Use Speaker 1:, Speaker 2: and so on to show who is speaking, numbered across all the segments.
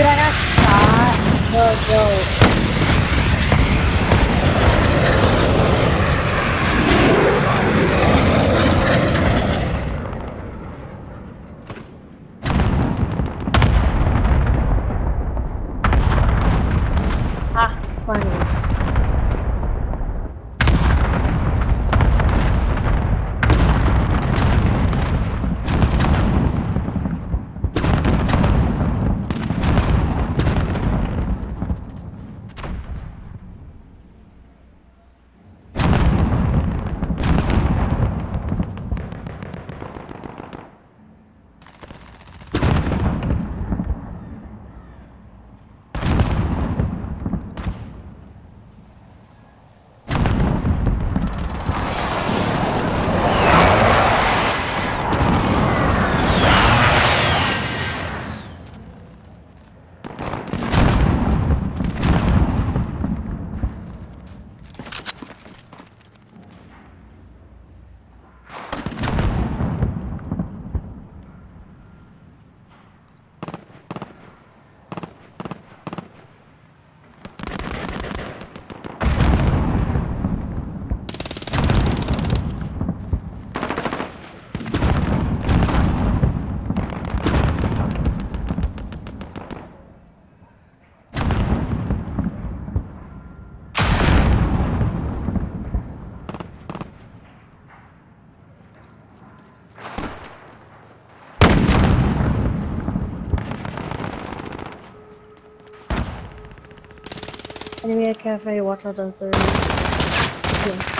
Speaker 1: I got shot. Yo. Funny. Enemy at cafe, watch out downstairs. Yeah.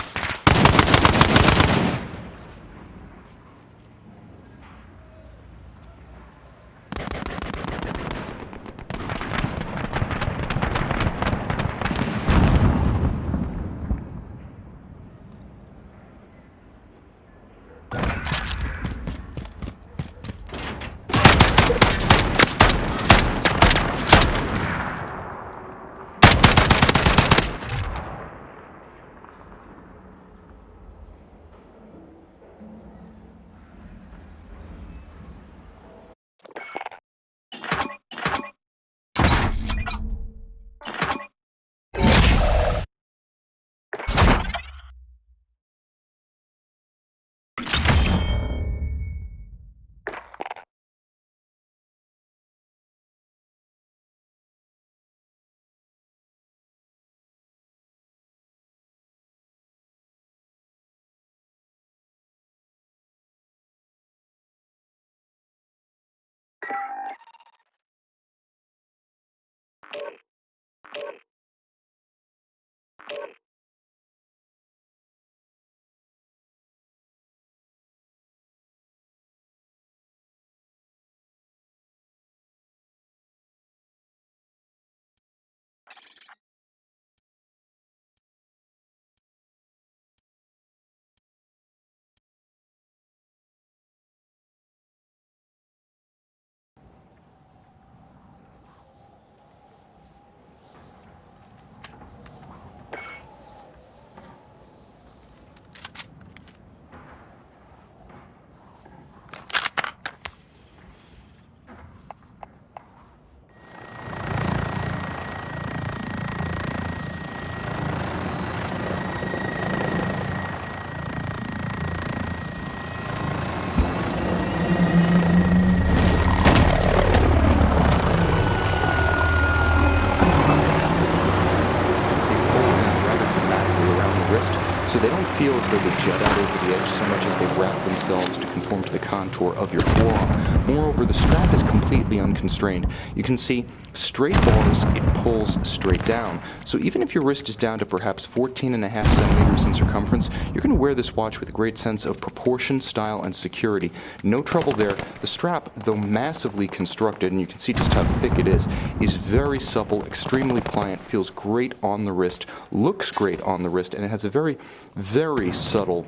Speaker 2: So they don't feel as though they jet out over the edge so much as they wrap themselves to conform to the contour of your forearm. Moreover, the strap is completely unconstrained. You can see straight bars, it pulls straight down. So even if your wrist is down to perhaps 14.5 centimeters in circumference, you're going to wear this watch with a great sense of proportion, style, and security. No trouble there. The strap, though massively constructed, and you can see just how thick it is very supple, extremely pliant, feels great on the wrist, looks great on the wrist, and it has a very, very subtle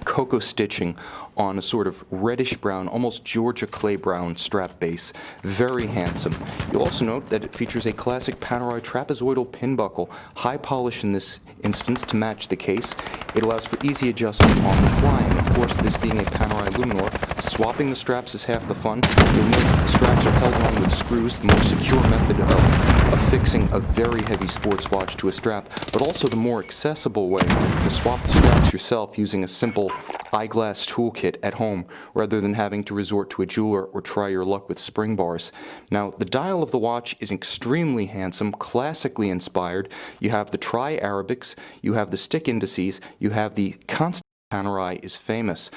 Speaker 2: cocoa stitching on a sort of reddish brown, almost Georgia clay brown strap base. Very handsome. You'll also note that it features a classic Panerai trapezoidal pin buckle, high polish in this instance to match the case. It allows for easy adjustment on the fly, and of course, this being a Panerai Luminor, swapping the straps is half the fun. You'll note that the straps are held on with screws, the more secure method of fixing a very heavy sports watch to a strap, but also the more accessible way to swap the straps yourself using a simple eyeglass toolkit at home rather than having to resort to a jeweler or try your luck with spring bars. Now, the dial of the watch is extremely handsome, classically inspired. You have the tri-Arabics, you have the stick indices, you have the constant. Panerai is famous.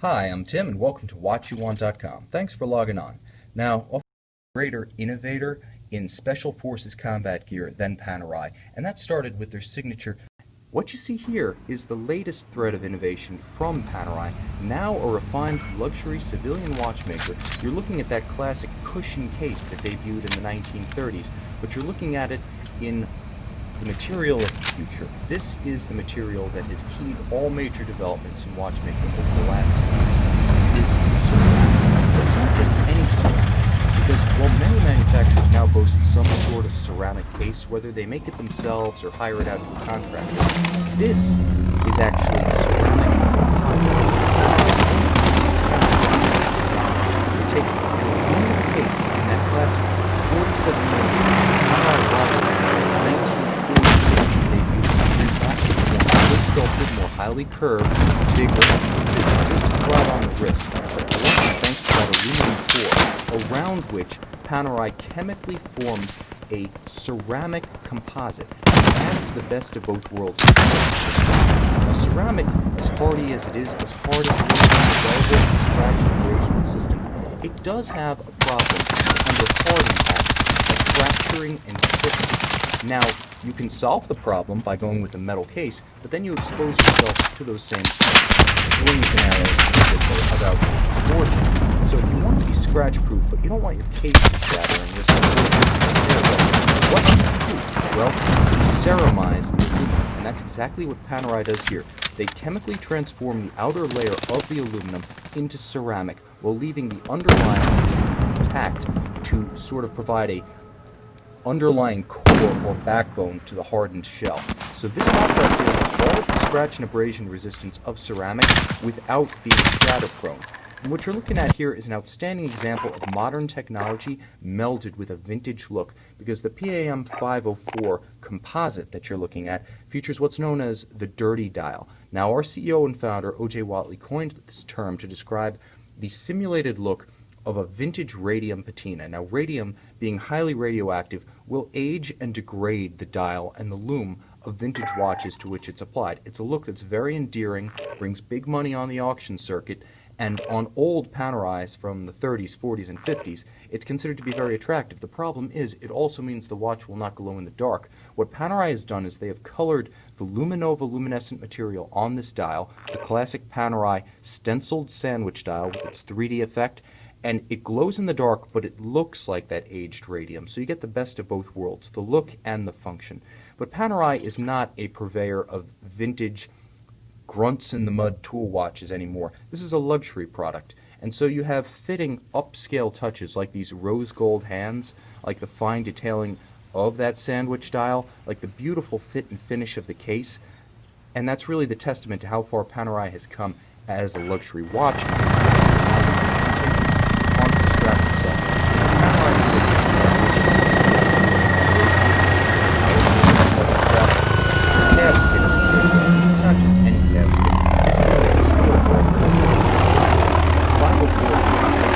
Speaker 3: Hi, I'm Tim, and welcome to WhatYouWant.com. Thanks for logging on. Now, a greater innovator in Special Forces combat gear than Panerai, and that started with their signature. What you see here is the latest thread of innovation from Panerai, now a refined luxury civilian watchmaker. You're looking at that classic cushion case that debuted in the 1930s, but you're looking at it in the material of the future. This is the material that has keyed all major developments in watchmaking over the last 10 years. It is ceramic. But it's not just any ceramic, because while many manufacturers now boast some sort of ceramic case, whether they make it themselves or hire it out to a contractor, this is actually ceramic composite. It takes an aluminum case in that classic 47mm sculpted, more highly curved, bigger, it sits just as flat on the wrist, but thanks to that aluminum core, around which Panerai chemically forms a ceramic composite. That's the best of both worlds. Now, ceramic, as hardy as it is, as hard as it is, velvet, scratch, and abrasion resistant, it does have a problem under hard impact of fracturing and chipping. Now, you can solve the problem by going with a metal case, but then you expose yourself to those same slings and arrows that are about forging. So if you want to be scratch-proof, but you don't want your case to shatter and risk what do you do? Well, you ceramize the aluminum, and that's exactly what Panerai does here. They chemically transform the outer layer of the aluminum into ceramic, while leaving the underlying intact to sort of provide a underlying core or backbone to the hardened shell. So this watch right here has all of the scratch and abrasion resistance of ceramic without being shatter prone. And what you're looking at here is an outstanding example of modern technology melded with a vintage look, because the PAM 504 composite that you're looking at features what's known as the dirty dial. Now, our CEO and founder, O.J. Watley, coined this term to describe the simulated look of a vintage radium patina. Now, radium, being highly radioactive, will age and degrade the dial and the lume of vintage watches to which it's applied. It's a look that's very endearing, brings big money on the auction circuit, and on old Panerais from the 30s, 40s, and 50s, it's considered to be very attractive. The problem is, it also means the watch will not glow in the dark. What Panerai has done is they have colored the Luminova luminescent material on this dial, the classic Panerai stenciled sandwich dial with its 3D effect, and it glows in the dark, but it looks like that aged radium. So you get the best of both worlds, the look and the function. But Panerai is not a purveyor of vintage grunts-in-the-mud tool watches anymore. This is a luxury product. And so you have fitting upscale touches like these rose gold hands, like the fine detailing of that sandwich dial, like the beautiful fit and finish of the case. And that's really the testament to how far Panerai has come as a luxury watch. Strap itself. Casket is here. It's not just any casket. It's really a historic reference. 504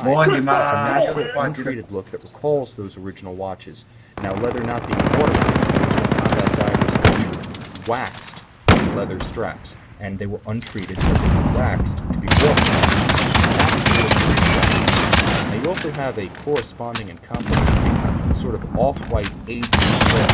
Speaker 3: time. It's a natural, untreated look that recalls those original watches. Now, leather not being waterproof, original combat divers featured waxed leather straps, and they were untreated, but they were waxed to be waterproof. That's the original. Now, you also have a corresponding and complementary sort of off-white aged red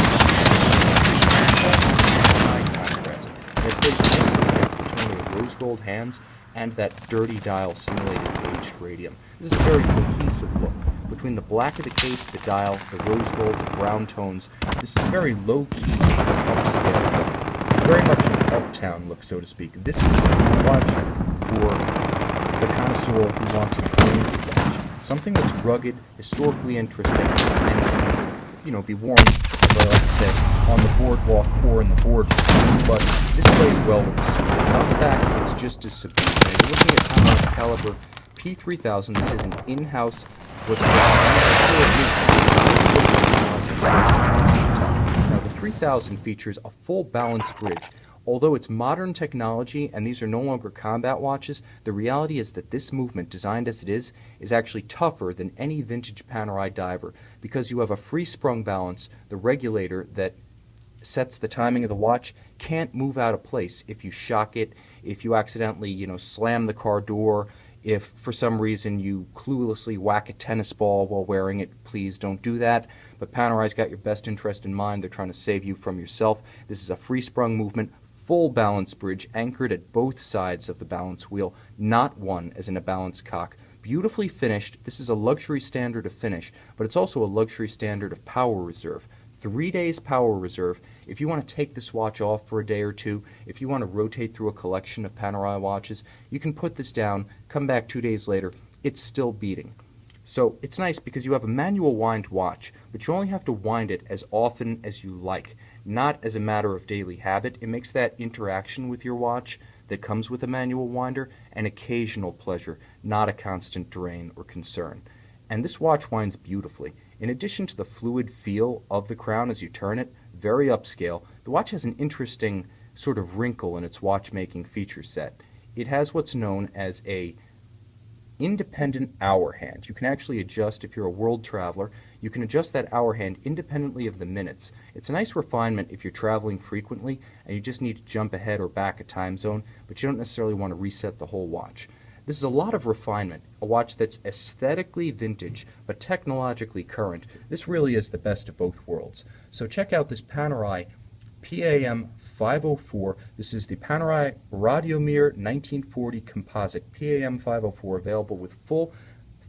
Speaker 3: high contrast. And it plays nicely against the tone of the rose gold hands and that dirty dial simulated aged radium. This is a very cohesive look. Between the black of the case, the dial, the rose gold, the brown tones, this is a very low-key, upscale look. It's very much an uptown look, so to speak. This is the kind of watch for the connoisseur who wants an old watch. Something that's rugged, historically interesting, and can, be worn, as I like to say, on the boardwalk or in the boardroom. But this plays well with the suit. On the back, it's just as subdued. Now, you're looking at Panorama's Caliber P3000. This is an in-house, what's called Now, the 3000 features a full balance bridge. Although it's modern technology and these are no longer combat watches, the reality is that this movement, designed as it is actually tougher than any vintage Panerai diver because you have a free-sprung balance. The regulator that sets the timing of the watch can't move out of place if you shock it, if you accidentally, slam the car door, if for some reason you cluelessly whack a tennis ball while wearing it. Please don't do that. But Panerai's got your best interest in mind. They're trying to save you from yourself. This is a free-sprung movement, full balance bridge anchored at both sides of the balance wheel, not one as in a balance cock. Beautifully finished. This is a luxury standard of finish, but it's also a luxury standard of power reserve. 3 days power reserve. If you want to take this watch off for a day or two, if you want to rotate through a collection of Panerai watches, you can put this down, come back 2 days later, it's still beating. So it's nice because you have a manual wind watch, but you only have to wind it as often as you like, not as a matter of daily habit. It makes that interaction with your watch that comes with a manual winder an occasional pleasure, not a constant drain or concern. And this watch winds beautifully. In addition to the fluid feel of the crown as you turn it, very upscale, the watch has an interesting sort of wrinkle in its watchmaking feature set. It has what's known as a independent hour hand. You can actually adjust, if you're a world traveler, you can adjust that hour hand independently of the minutes. It's a nice refinement if you're traveling frequently and you just need to jump ahead or back a time zone, but you don't necessarily want to reset the whole watch. This is a lot of refinement, a watch that's aesthetically vintage but technologically current. This really is the best of both worlds. So check out this Panerai PAM 504. This is the Panerai Radiomir 1940 Composite PAM 504, available with full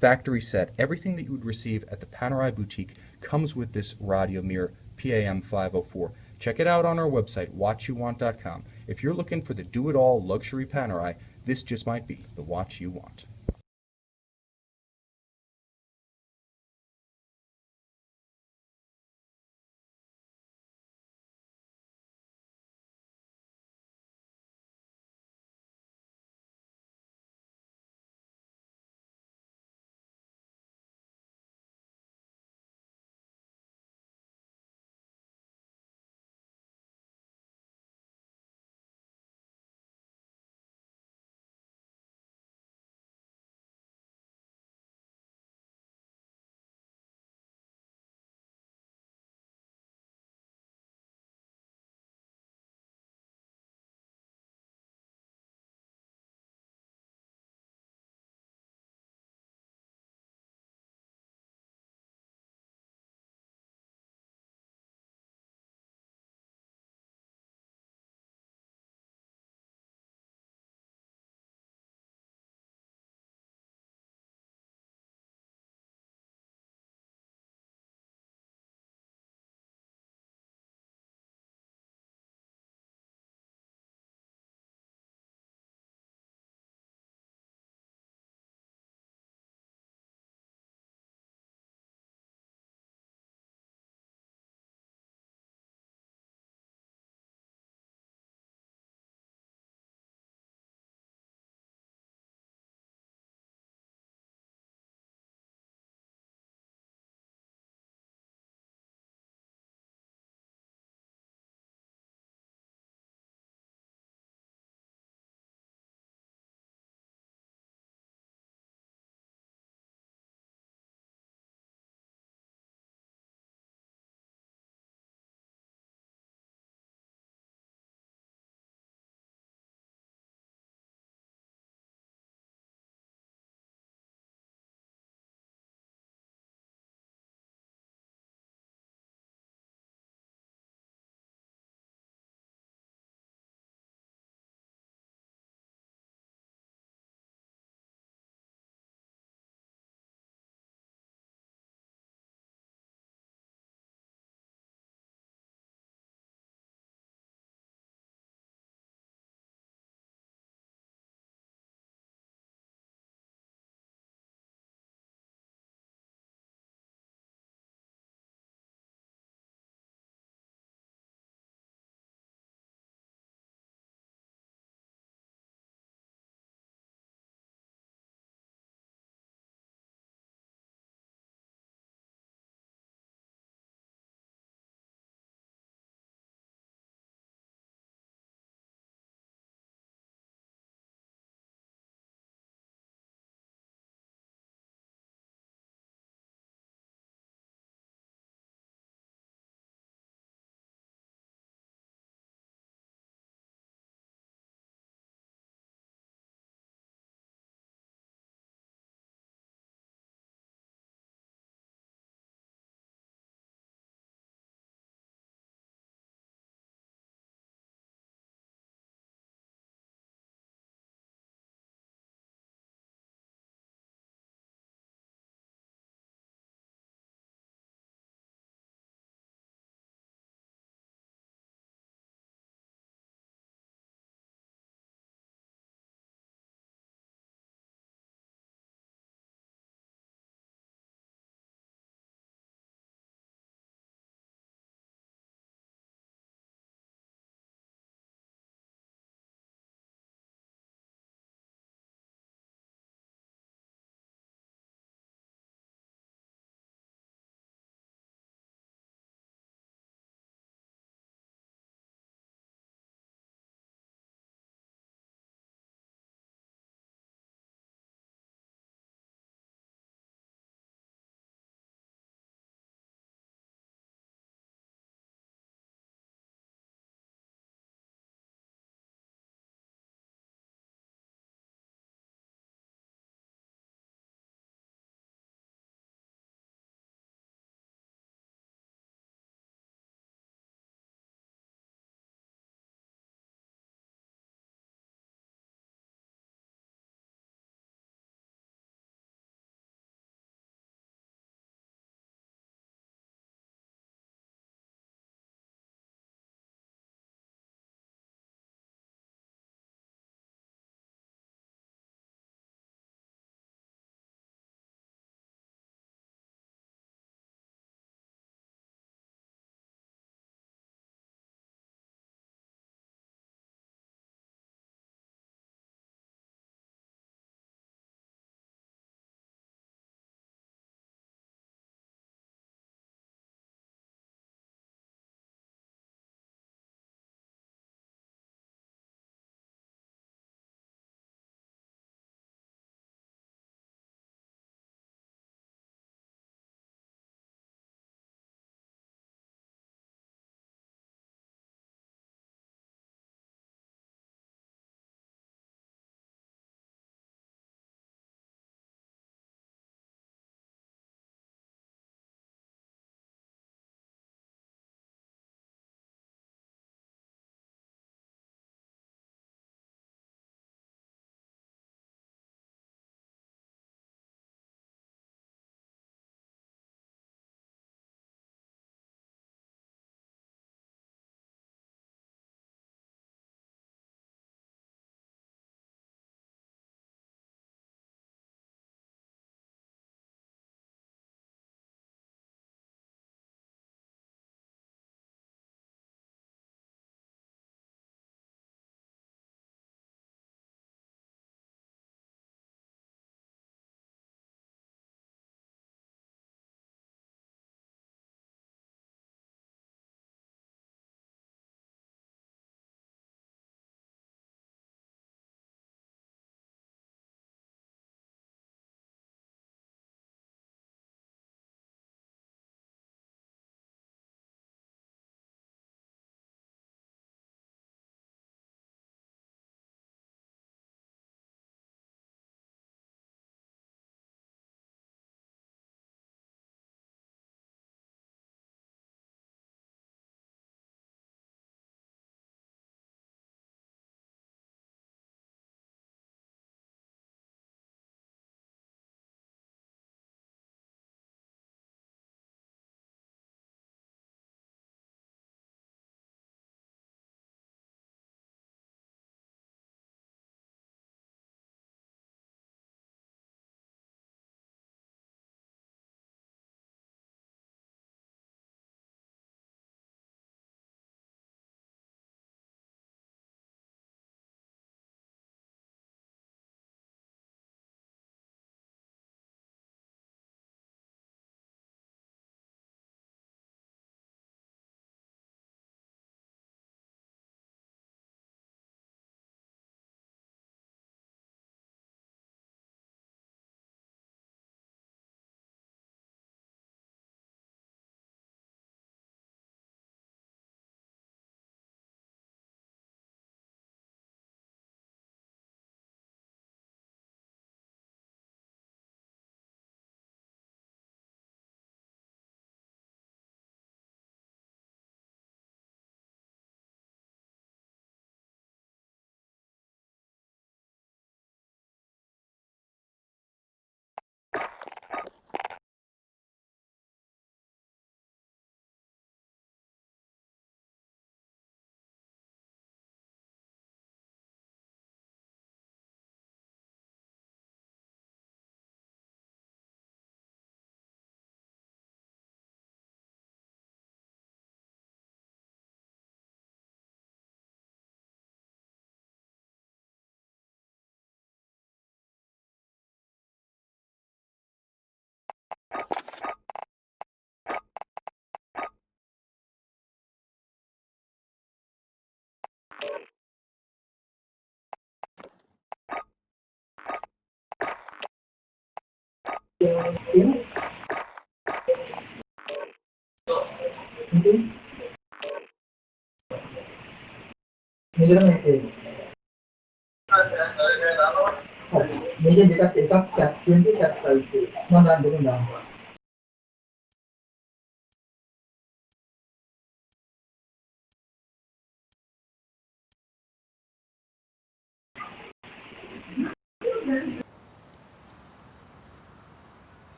Speaker 3: factory set. Everything that you would receive at the Panerai boutique comes with this Radiomir PAM 504. Check it out on our website, watchyouwant.com. If you're looking for the do-it-all luxury Panerai, this just might be the watch you want.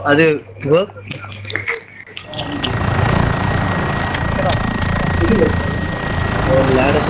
Speaker 4: அது work ladder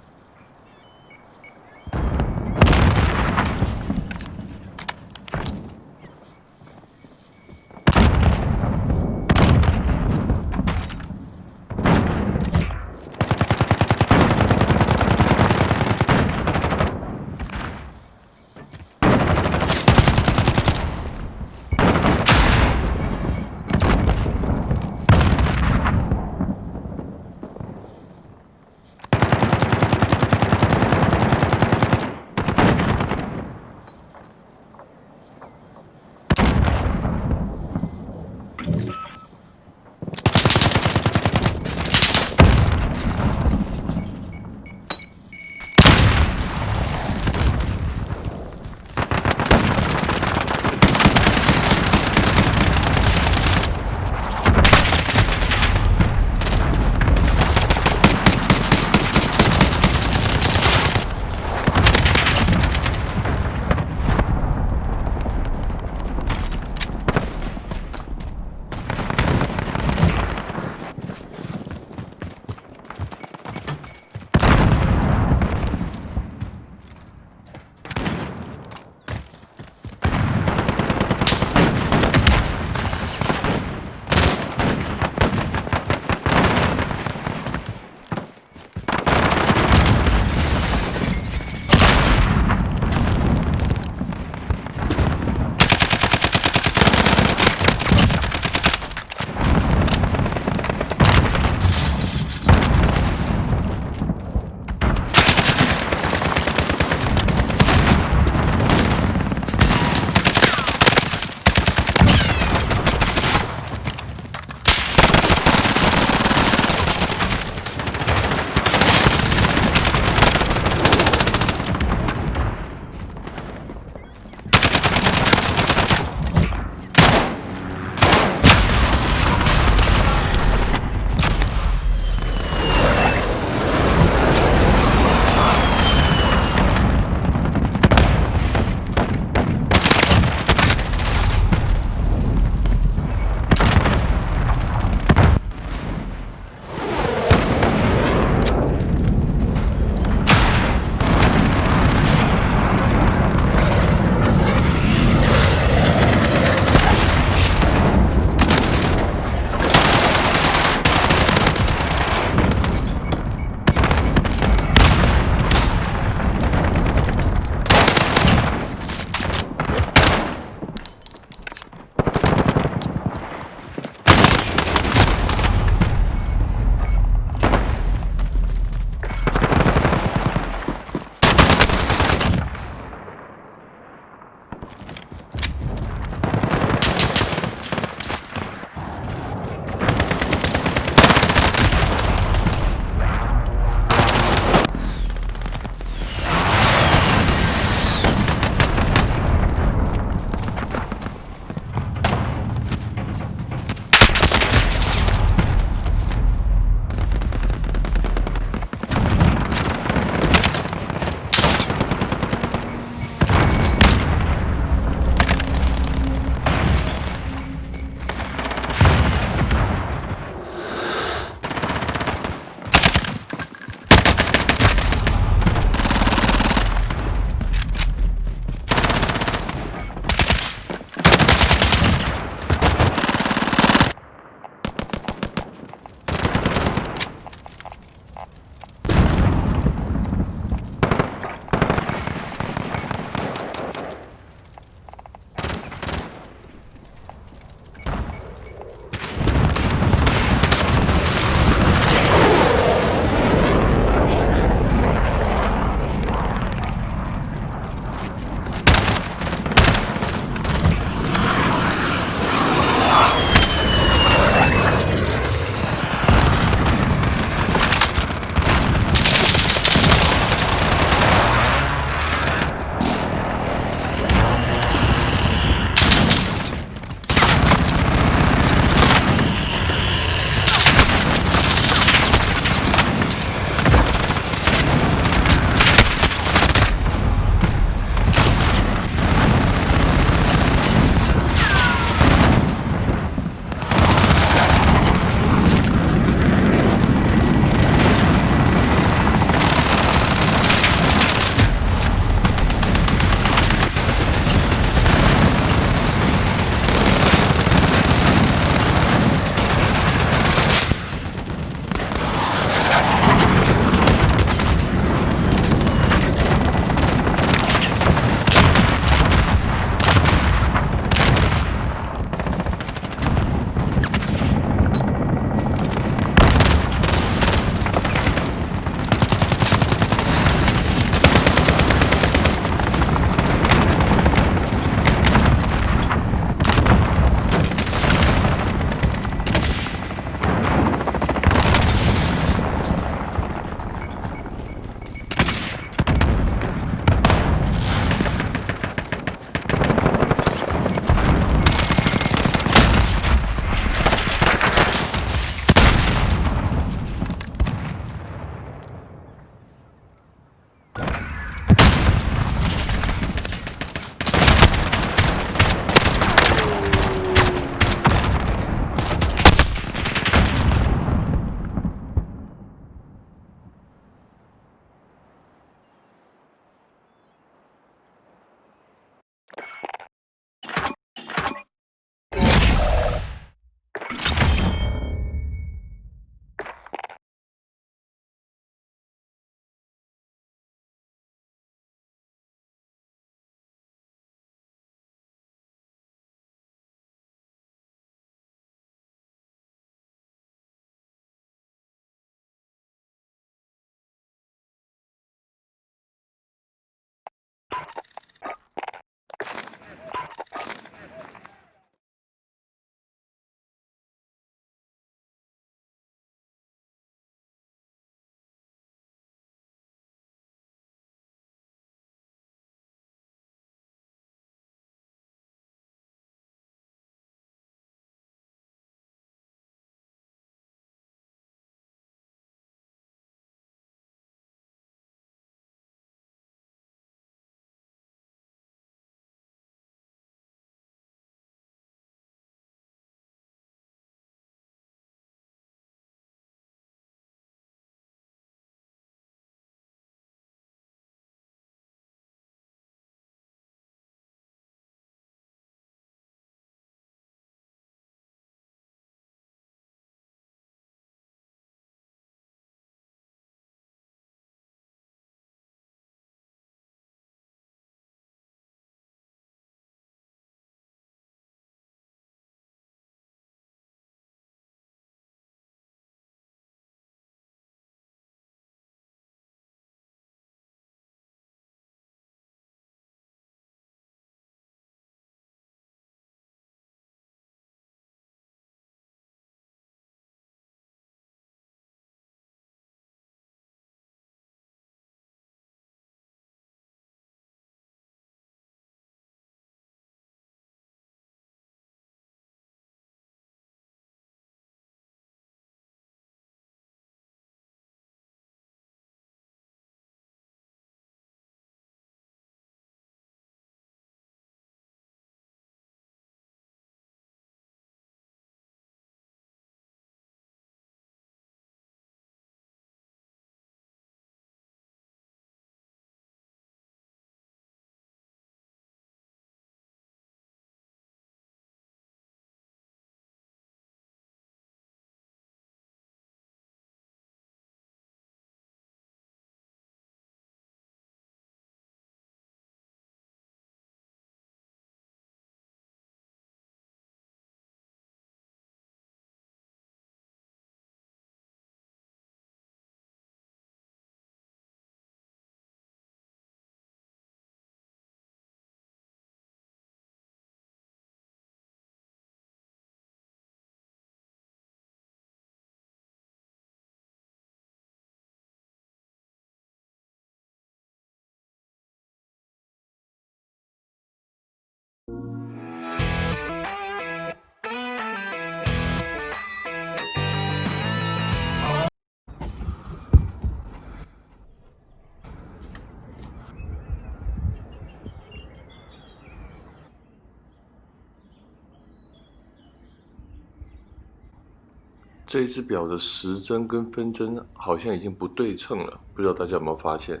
Speaker 5: 这一只表的时针跟分针好像已经不对称了，不知道大家有没有发现？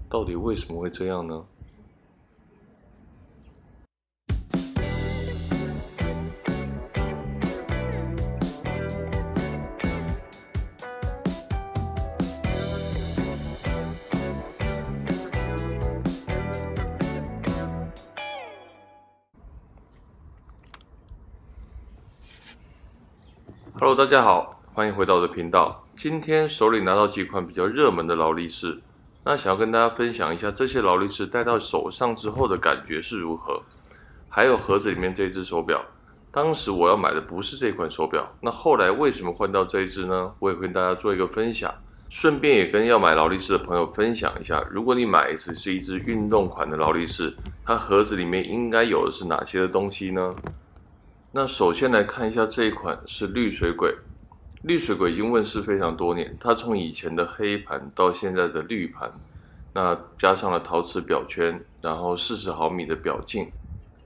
Speaker 5: 到底为什么会这样呢？Hello， 大家好，欢迎回到我的频道。今天手里拿到几款比较热门的劳力士，那想要跟大家分享一下这些劳力士戴到手上之后的感觉是如何。还有盒子里面这只手表，当时我要买的不是这款手表，那后来为什么换到这一只呢？我也会跟大家做一个分享，顺便也跟要买劳力士的朋友分享一下，如果你买的是一只运动款的劳力士，它盒子里面应该有的是哪些的东西呢？那首先来看一下这一款是绿水鬼，绿水鬼已经问世非常多年，它从以前的黑盘到现在的绿盘，那加上了陶瓷表圈，然后40毫米的表径。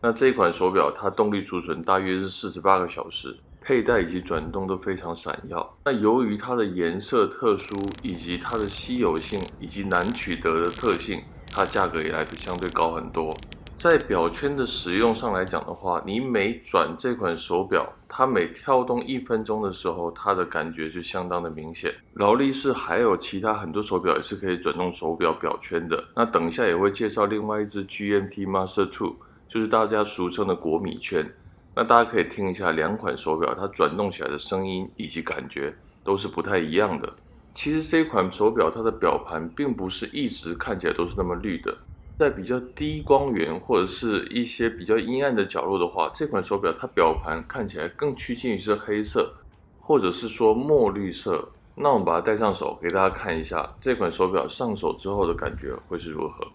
Speaker 5: 那这一款手表它动力储存大约是48个小时，佩戴以及转动都非常闪耀。那由于它的颜色特殊，以及它的稀有性以及难取得的特性，它价格也来得相对高很多。在表圈的使用上来讲的话，你每转这款手表，它每跳动1分钟的时候，它的感觉就相当的明显。劳力士还有其他很多手表也是可以转动手表表圈的。那等一下也会介绍另外一只 GMT Master 2， 就是大家俗称的国米圈。那大家可以听一下两款手表它转动起来的声音以及感觉都是不太一样的。其实这款手表它的表盘并不是一直看起来都是那么绿的。在比较低光源或者是一些比较阴暗的角落的话，这款手表它表盘看起来更趋近于是黑色，或者是说墨绿色。那我们把它戴上手给大家看一下，这款手表上手之后的感觉会是如何。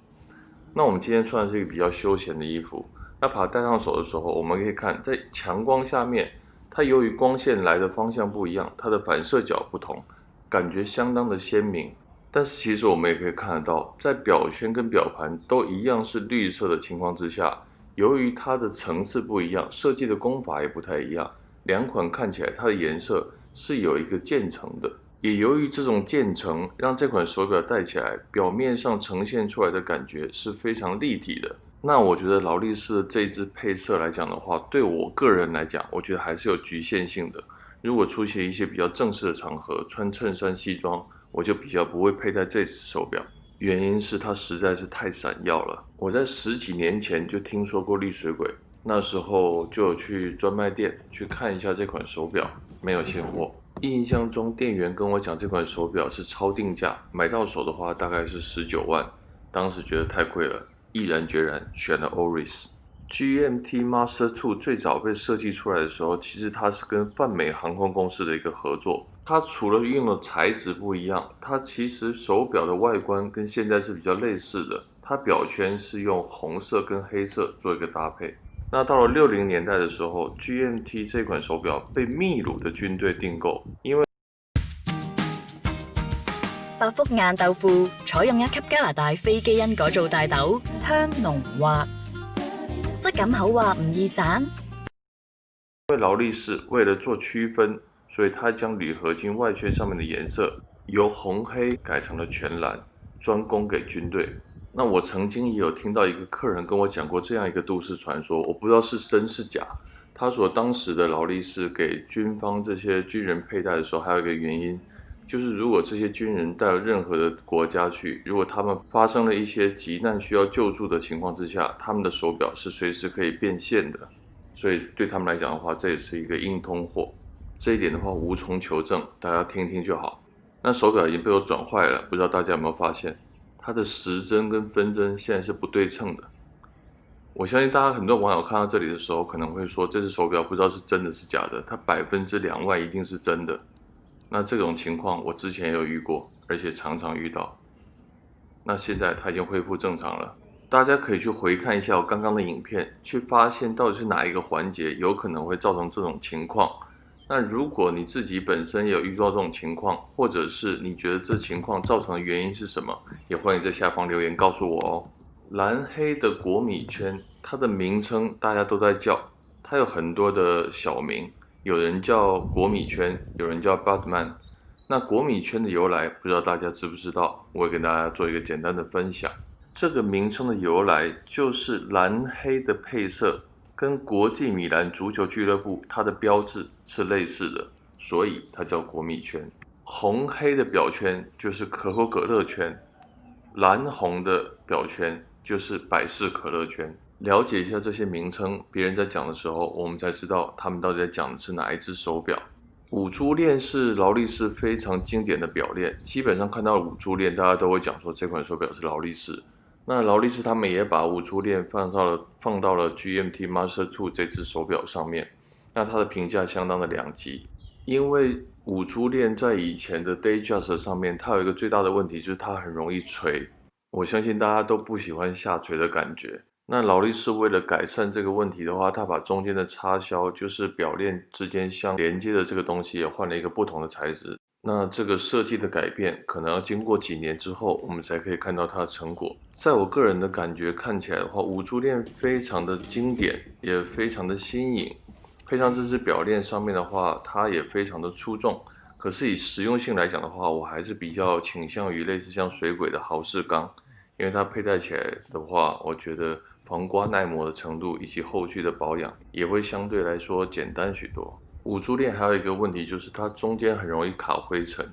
Speaker 5: 那我们今天穿的是一个比较休闲的衣服，那把它戴上手的时候，我们可以看在强光下面，它由于光线来的方向不一样，它的反射角不同，感觉相当的鲜明。但是其实我们也可以看得到，在表圈跟表盘都一样是绿色的情况之下，由于它的层次不一样，设计的工法也不太一样，两款看起来它的颜色是有一个渐层的。也由于这种渐层，让这款手表戴起来表面上呈现出来的感觉是非常立体的。那我觉得劳力士的这一支配色来讲的话，对我个人来讲，我觉得还是有局限性的。如果出席一些比较正式的场合，穿衬衫西装，我就比较不会佩戴这只手表，原因是它实在是太闪耀了。我在10几年前就听说过绿水鬼，那时候就有去专卖店去看一下这款手表，没有现货。印象中店员跟我讲这款手表是超定价，买到手的话大概是19万，当时觉得太贵了，毅然决然选了 Oris。GMT Master 2 最早被设计出来的时候，其实它是跟泛美航空公司的一个合作。它除了用的材质不一样，它其实手表的外观跟现在是比较类似的。它表圈是用红色跟黑色做一个搭配。那到了60年代的时候 ，GMT 这款手表被秘魯的軍隊訂購，因為
Speaker 6: 百福硬豆腐採用1級加拿大非基因改造大豆，香濃滑，質感口滑唔易散。
Speaker 5: 因為勞力士為了做區分，所以它將鋁合金外圈上面的顏色由紅黑改成了全藍，專供給軍隊。那我曾經也有聽到一個客人跟我講過這樣一個都市傳說，我不知道是真是假。他說當時的勞力士給軍方這些軍人佩戴的時候，還有一個原因，就是如果這些軍人到任何的國家去，如果他們發生了一些急難需要救助的情況之下，他們的手錶是隨時可以變現的，所以對他們來講的話，這也是一個硬通貨。這一點的話無從求證，大家聽聽就好。那手錶已經被我轉壞了，不知道大家有沒有發現？它的時針跟分針現在是不對稱的。我相信大家很多網友看到這裡的時候，可能會說這隻手錶不知道是真的是假的，它2萬%一定是真的。那這種情況我之前也有遇過，而且常常遇到。那現在它已經恢復正常了，大家可以去回看一下我剛剛的影片，去發現到底是哪一個環節有可能會造成這種情況。那如果你自己本身也有遇到這種情況，或者是你覺得這情況造成的原因是什麼，也歡迎在下方留言告訴我哦。藍黑的國米圈，它的名稱大家都在叫，它有很多的小名，有人叫国米圈，有人叫 Batman。那国米圈的由来，不知道大家知不知道？我会跟大家做一个简单的分享。这个名称的由来，就是蓝黑的配色跟国际米兰足球俱乐部它的标志是类似的，所以它叫国米圈。红黑的表圈就是可口可乐圈，蓝红的表圈就是百事可乐圈。了解一下这些名称，别人在讲的时候，我们才知道他们到底在讲的是哪一只手表。五珠链是劳力士非常经典的表链，基本上看到五珠链，大家都会讲说这款手表是劳力士。那劳力士他们也把五珠链放到了 GMT Master 2这只手表上面，那它的评价相当的两极。因为五珠链在以前的 Datejust 上面，它有一个最大的问题，就是它很容易垂。我相信大家都不喜欢下垂的感觉。那劳力士为了改善这个问题的话，它把中间的插销，就是表链之间相连接的这个东西，也换了一个不同的材质。那这个设计的改变，可能要经过几年之后，我们才可以看到它的成果。在我个人的感觉看起来的话，五珠链非常的经典，也非常的新颖。配上这只表链上面的话，它也非常的出众。可是以实用性来讲的话，我还是比较倾向于类似像水鬼的豪士钢，因为它佩戴起来的话，我觉得防刮耐磨的程度以及后续的保养也会相对来说简单许多。五珠链还有一个问题就是它中间很容易卡灰尘。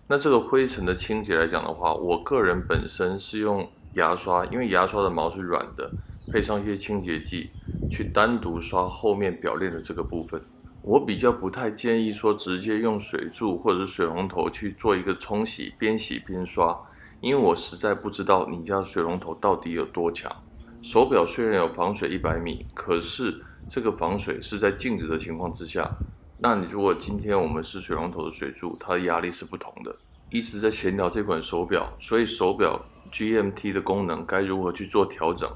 Speaker 5: 那这个灰尘的清洁来讲的话，我个人本身是用牙刷，因为牙刷的毛是软的，配上一些清洁剂，去单独刷后面表链的这个部分。我比较不太建议说直接用水柱或者是水龙头去做一个冲洗，边洗边刷，因为我实在不知道你家水龙头到底有多强。手表虽然有防水100米，可是这个防水是在静止的情况之下。那你如果今天我们是水龙头的水柱，它的压力是不同的。一直在闲聊这款手表，所以手表 GMT 的功能该如何去做调整？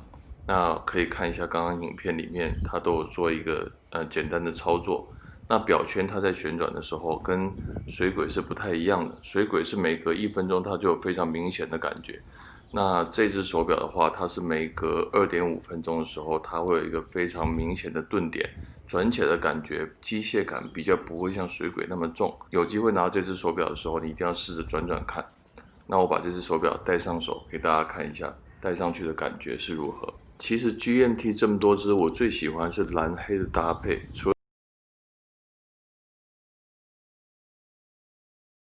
Speaker 5: 那可以看一下刚刚影片里面，它都有做一个简单的操作。那表圈它在旋转的时候，跟水鬼是不太一样的。水鬼是每隔1分钟它就有非常明显的感觉。那这只手表的话，它是每隔2.5分钟的时候，它会有一个非常明显的顿点，转起来的感觉，机械感比较不会像水鬼那么重。有机会拿到这只手表的时候，你一定要试着转转看。那我把这只手表戴上手给大家看一下，戴上去的感觉是如何。其实 GMT 这么多只，我最喜欢是蓝黑的搭配，除